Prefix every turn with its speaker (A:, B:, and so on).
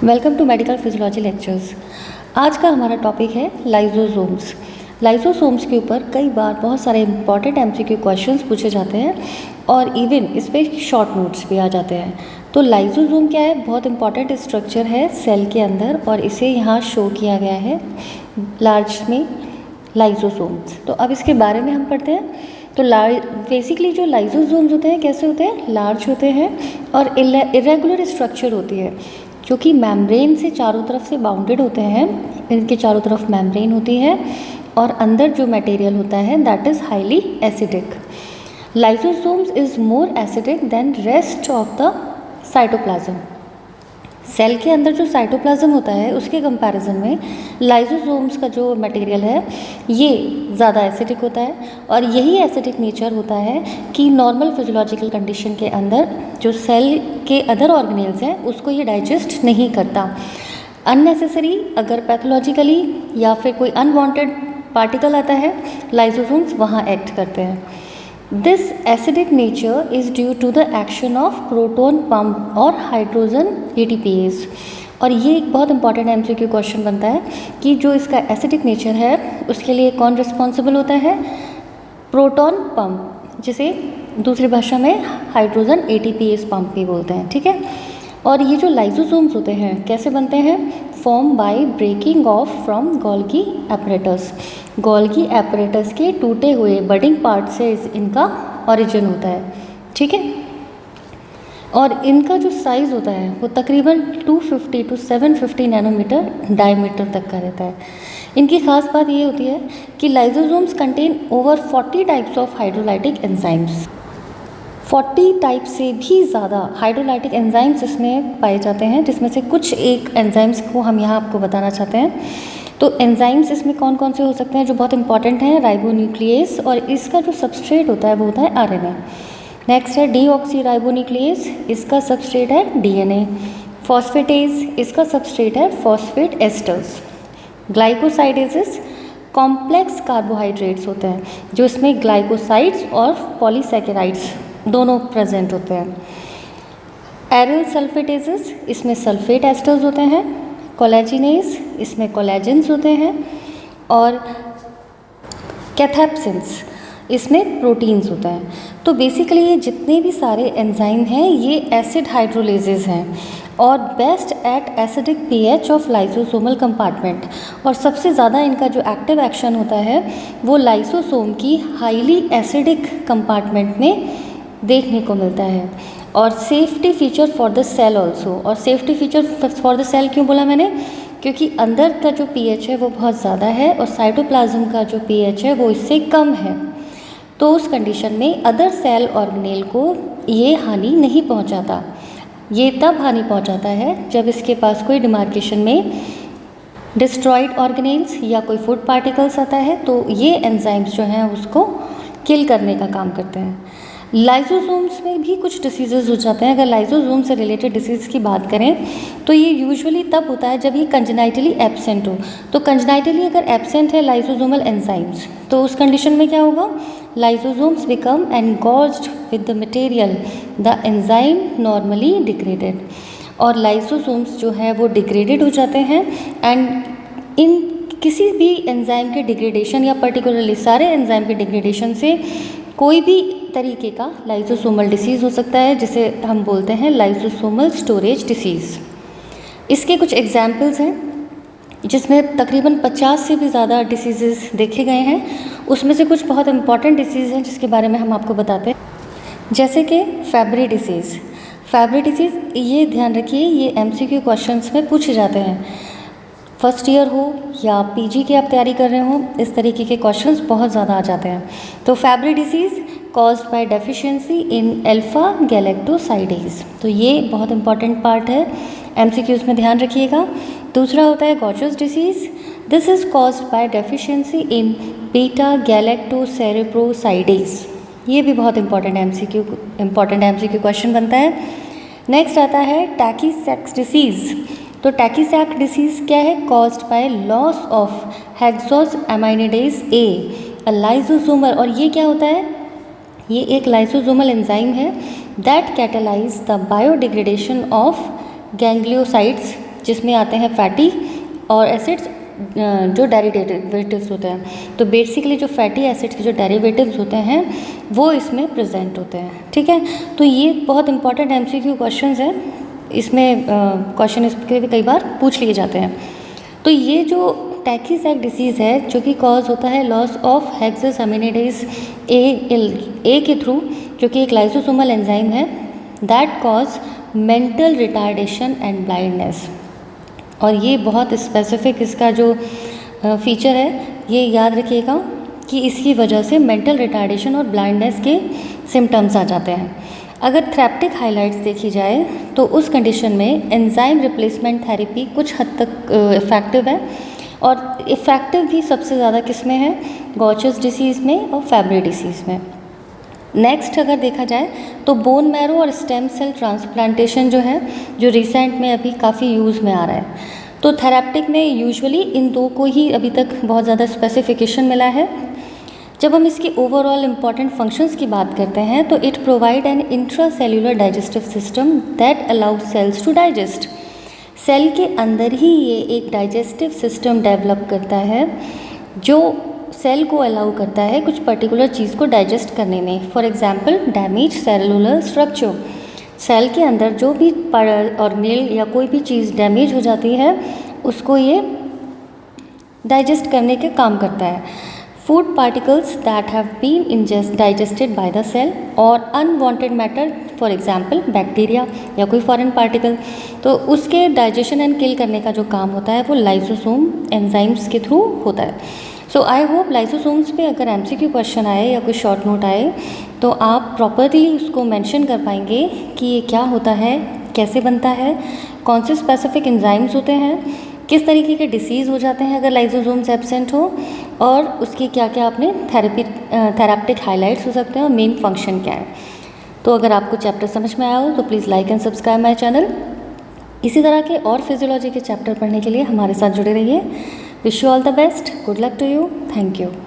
A: Welcome to medical physiology lectures. आज का हमारा टॉपिक है लाइजोसोम्स। लाइजोसोम्स के ऊपर कई बार बहुत सारे इंपॉर्टेंट एमसीक्यू क्वेश्चंस पूछे जाते हैं और इवन इस पर शॉर्ट नोट्स भी आ जाते हैं। तो लाइजोसोम क्या है? बहुत इंपॉर्टेंट स्ट्रक्चर है सेल के अंदर और इसे यहाँ शो किया गया है लार्ज में, लाइजोसोम्स। तो अब इसके बारे में हम पढ़ते हैं। तो बेसिकली जो लाइजोसोम्स होते हैं कैसे होते हैं? लार्ज होते हैं और इरेगुलर स्ट्रक्चर होती है जो कि मेम्ब्रेन से चारों तरफ से बाउंडेड होते हैं। इनके चारों तरफ मेम्ब्रेन होती है और अंदर जो मटेरियल होता है that is highly acidic. Lysosomes is more acidic than rest of the cytoplasm. Cell के अंदर जो साइटोप्लाज्म होता है उसके कंपैरिजन में लाइजोसोम्स का जो मटेरियल है ये ज़्यादा एसिडिक होता है और यही एसिडिक नेचर होता है कि नॉर्मल फिजियोलॉजिकल कंडीशन के अंदर जो सेल के अदर ऑर्गेनेल्स हैं उसको ये डाइजेस्ट नहीं करता। अननेसेसरी अगर पैथोलॉजिकली या फिर कोई अनवांटेड पार्टिकल आता है लाइजोसोम्स वहाँ एक्ट करते हैं। This acidic nature is due to the action of proton pump और हाइड्रोजन ATPase। और ये एक बहुत इंपॉर्टेंट एमसीक्यू क्वेश्चन बनता है कि जो इसका एसिडिक नेचर है उसके लिए कौन रिस्पॉन्सिबल होता है? प्रोटॉन पंप, जिसे दूसरी भाषा में हाइड्रोजन ATPase पंप भी बोलते हैं। ठीक है। और ये जो लाइजोसोम्स होते हैं कैसे बनते हैं? Form by breaking off from Golgi apparatus. Golgi apparatus के टूटे हुए बडिंग पार्ट से इनका ओरिजिन होता है। ठीक है। और इनका जो साइज़ होता है वो तकरीबन 250 to 750 नैनोमीटर डायमीटर तक का रहता है। इनकी खास बात ये होती है कि lysosomes contain over 40 types of hydrolytic enzymes. 40 type से भी ज़्यादा हाइड्रोलाइटिक एंजाइम्स इसमें पाए जाते हैं, जिसमें से कुछ एक एंजाइम्स को हम यहाँ आपको बताना चाहते हैं। तो एंजाइम्स इसमें कौन कौन से हो सकते हैं जो बहुत इंपॉर्टेंट हैं? राइबोन्यूक्लियेज, और इसका जो सबस्ट्रेट होता है वो होता है RNA। नेक्स्ट है डीऑक्सी राइबोन्यूक्लियेज, इसका सबस्ट्रेट है DNA। फॉस्फेटेज, इसका सबस्ट्रेट है फॉस्फेट एस्टर्स। ग्लाइकोसाइडेजेस कॉम्प्लेक्स कार्बोहाइड्रेट्स होते हैं जो इसमें ग्लाइकोसाइड्स और पॉलीसैकेराइड्स दोनों प्रेजेंट होते हैं। एरिल सल्फेटेजेस, इसमें सल्फेट एस्टर्स होते हैं। कोलेजिनेज, इसमें कोलेजेंस होते हैं। और कैथेप्सिन्स, इसमें प्रोटीन्स होते हैं। तो बेसिकली ये जितने भी सारे एंजाइम हैं ये एसिड हाइड्रोलेजेस हैं और best at acidic pH of lysosomal compartment. और सबसे ज़्यादा इनका जो एक्टिव एक्शन होता है वो लाइसोसोम की हाईली एसिडिक कंपार्टमेंट में देखने को मिलता है। और safety feature for the cell also. और safety feature for the cell क्यों बोला मैंने? क्योंकि अंदर का जो pH है वो बहुत ज़्यादा है और साइटोप्लाज्म का जो pH है वो इससे कम है। तो उस कंडीशन में अदर सेल ऑर्गेनेल को ये हानि नहीं पहुंचाता। ये तब हानि पहुंचाता है जब इसके पास कोई डिमार्केशन में डिस्ट्रॉयड ऑर्गेनेल्स या कोई फूड पार्टिकल्स आता है तो ये एंजाइम्स जो हैं उसको किल करने का काम करते हैं। लाइजोसोम्स में भी कुछ डिसीजेज हो जाते हैं। अगर लाइजोसोम से रिलेटेड डिसीज़ की बात करें तो ये यूजुअली तब होता है जब ये कंजेनाइटली एब्सेंट हो। तो कंजेनाइटली अगर एब्सेंट है लाइजोसोमल एंजाइम्स तो उस कंडीशन में क्या होगा? Lysosomes become engorged with the material, the enzyme normally degraded. और लाइजोसोम्स जो है वो डिग्रेडेड हो जाते हैं एंड इन किसी भी एंजाइम के डिग्रेडेशन या पर्टिकुलरली सारे एंजाइम के डिग्रेडेशन से कोई भी तरीके का लाइजोसोमल डिसीज़ हो सकता है जिसे हम बोलते हैं लाइजोसोमल स्टोरेज डिसीज़। इसके कुछ एग्जाम्पल्स हैं जिसमें तकरीबन 50 से भी ज़्यादा डिसीज़ेस देखे गए हैं। उसमें से कुछ बहुत इंपॉर्टेंट डिसीज़ हैं जिसके बारे में हम आपको बताते हैं, जैसे कि फैब्री डिसीज़। फैब्री डिसीज़, ये ध्यान रखिए, ये MCQ क्वेश्चंस में पूछे जाते हैं। फर्स्ट ईयर हो या PG की आप तैयारी कर रहे हो, इस तरीके के क्वेश्चंस बहुत ज़्यादा आ जाते हैं। तो Fabry disease caused by deficiency in alpha galactosidase, तो ये बहुत इंपॉर्टेंट पार्ट है, MCQs में ध्यान रखिएगा। दूसरा होता है Gaucher's disease, this is caused by deficiency in beta galactocerebrosidase, ये भी बहुत इंपॉर्टेंट MCQ क्वेश्चन बनता है। नेक्स्ट आता है टैकीसैक्स डिसीज़। तो टैकीसैक डिसीज़ क्या है? Caused by loss of hexosaminidase A, a lysosomal. और ये क्या होता है? ये एक लाइसोसोमल एंजाइम है that catalyse the biodegradation of gangliosides जिसमें आते हैं फैटी और एसिड्स जो डेरिवेटिव्स होते हैं। तो बेसिकली जो फैटी एसिड्स के जो डेरिवेटिव्स होते हैं वो इसमें प्रेजेंट होते हैं, ठीक है। तो ये बहुत इंपॉर्टेंट एमसीक्यू क्वेश्चंस हैं, इसमें क्वेश्चन इसके भी कई बार पूछ लिए जाते हैं। तो ये जो टैकीसैक डिसीज़ है जो कि कॉज होता है लॉस ऑफ हेक्सोसामिनेडेज ए के थ्रू, जो कि एक लाइसोसोमल एंजाइम है, that cause mental retardation and blindness. और ये बहुत स्पेसिफिक इसका जो फीचर है, ये याद रखिएगा कि इसकी वजह से मेंटल रिटार्डेशन और ब्लाइंडनेस के सिम्टम्स आ जाते हैं। अगर थेरेप्टिक हाइलाइट्स देखी जाए तो उस कंडीशन में एंजाइम रिप्लेसमेंट थेरेपी कुछ हद तक इफ़ेक्टिव है, और इफ़ेक्टिव भी सबसे ज़्यादा किस में है, गॉचस डिसीज़ में और फैब्री डिसीज़ में। नेक्स्ट अगर देखा जाए तो बोन मैरो और स्टेम सेल ट्रांसप्लांटेशन जो है, जो रिसेंट में अभी काफ़ी यूज़ में आ रहा है। तो थेरेप्टिक में यूजुअली इन दो को ही अभी तक बहुत ज़्यादा स्पेसिफिकेशन मिला है। जब हम इसकी ओवरऑल इम्पॉर्टेंट फंक्शंस की बात करते हैं तो it provide an intracellular digestive system that allows cells to digest. Cell के अंदर ही ये एक डाइजेस्टिव सिस्टम डेवलप करता है जो सेल को अलाउ करता है कुछ पर्टिकुलर चीज़ को डाइजेस्ट करने में। For example damage cellular structure, cell के अंदर जो भी ऑर्गेनेल या कोई भी चीज़ डैमेज हो जाती है उसको ये डाइजेस्ट करने के काम करता है। Food particles that have been digested by the cell और unwanted matter, for example bacteria या कोई फॉरेन पार्टिकल, तो उसके डाइजेशन एंड किल करने का जो काम होता है वो लाइसोसोम एंजाइम्स के थ्रू होता है। सो आई होप लाइसोसोम्स पे अगर एमसीक्यू क्वेश्चन आए या कोई शॉर्ट नोट आए तो आप प्रॉपरली उसको मेंशन कर पाएंगे कि ये क्या होता है, कैसे बनता है, कौन से स्पेसिफिक एंजाइम्स होते हैं, किस तरीके के डिसीज़ हो जाते हैं अगर लाइसोसोम्स एब्सेंट हो, और उसकी क्या क्या अपने थेरेप्टिक हाइलाइट्स हो सकते हैं और मेन फंक्शन क्या है। तो अगर आपको चैप्टर समझ में आया हो तो please like and subscribe my channel. इसी तरह के और फिजियोलॉजी के चैप्टर पढ़ने के लिए हमारे साथ जुड़े रहिए। Wish you all the best, good luck to you, thank you.